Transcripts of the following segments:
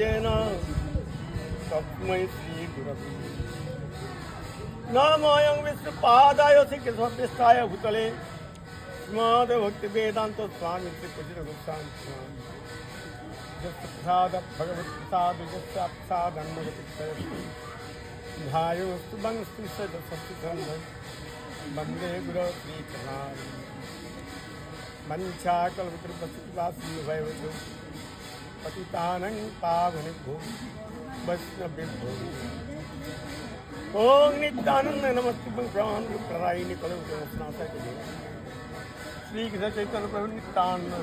येन तस्मै श्रीगुरवे नमोऽयं विष्णुपादाय श्रीकृष्णपृष्ठाय भूतले श्रीमद्भक्तिवेदान्त स्वामी श्रीकृष्णगोस्वामी प्रसाद भगवत्प्रसाद ध्यायोस्तु वन्दे गुरो श्रीचरणाय वञ्चाकल्पतरुभ्यः पतितानं पावनेभ्यो वैष्णवेभ्यो ओम नित्यानंद नमस्ते प्रणायिनी श्री कृष्ण चैतन्य प्रभु नित्यानंद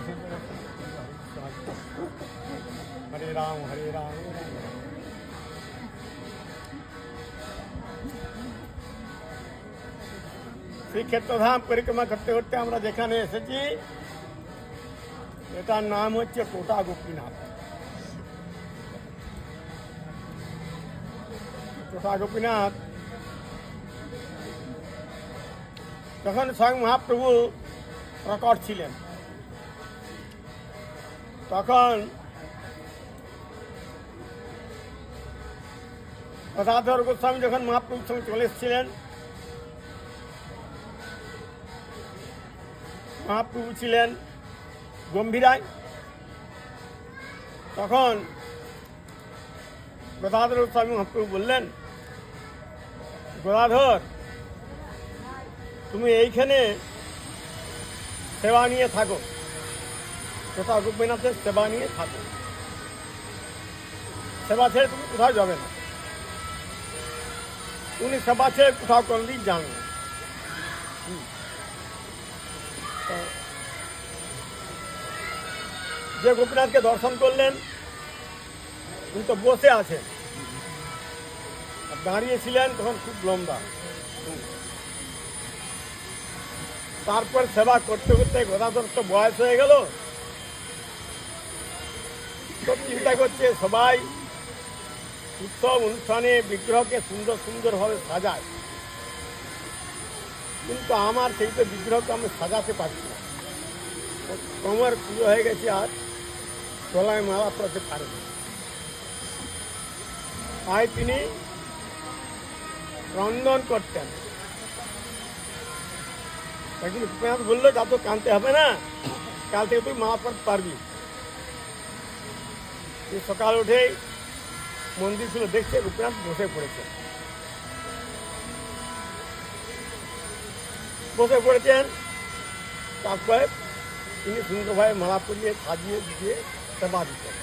हरे राम हरे राम। শ্রীক্ষেত্রধাম পরিক্রমা করতে করতে আমরা যেখানে এসেছি এটার নাম হচ্ছে টোটা গোপীনাথ। টোটা গোপীনাথ তখন স্বয়ং মহাপ্রভু প্রকট ছিলেন, তখন গদাধর গোস্বামী যখন মহাপ্রভুর সঙ্গে চলে এসেছিলেন, মহাপ্রভু ছিলেন গম্ভীরায়, তখন গদাধর গোস্বামী মহাপ্রভু বললেন, গদাধর তুমি এইখানে সেবা নিয়ে থাকো, টোটা গোপীনাথের সেবা নিয়ে থাকো, সেবা ছেড়ে তুমি কোথাও যাবে না। উনি সেবা ছেড়ে কোথাও কোনোদিন যান না। যে গোপীনাথকে দর্শন করলেন উনি তো বসে আছেন, দাঁড়িয়েছিলেন তখন খুব লম্বা। তারপর সেবা করতে করতে গদাধর তো বয়স হয়ে গেল, তো চিন্তা করছে সবাই উৎসব অনুষ্ঠানে বিগ্রহকে সুন্দর সুন্দরভাবে সাজায়, কিন্তু আমার সেই তো বিগ্রহকে আমি সাজাতে পারছি না, কোমর পুজো হয়ে গেছে আর গলায় মালা পরাতে পারে না। তাই তিনি ক্রন্দন করতেন। একদিন গোপীনাথ বললো যা তো কাঁদতে হবে না, কাল থেকে তুই মালা পরাতে পারবি। সকাল উঠেই মন্দির ছিল, দেখছে গোপীনাথ বসে পড়েছেন। তারপরে তিনি সুন্দরভাবে মালা পরিয়ে সাজিয়ে দিয়ে সেবা দিতেন।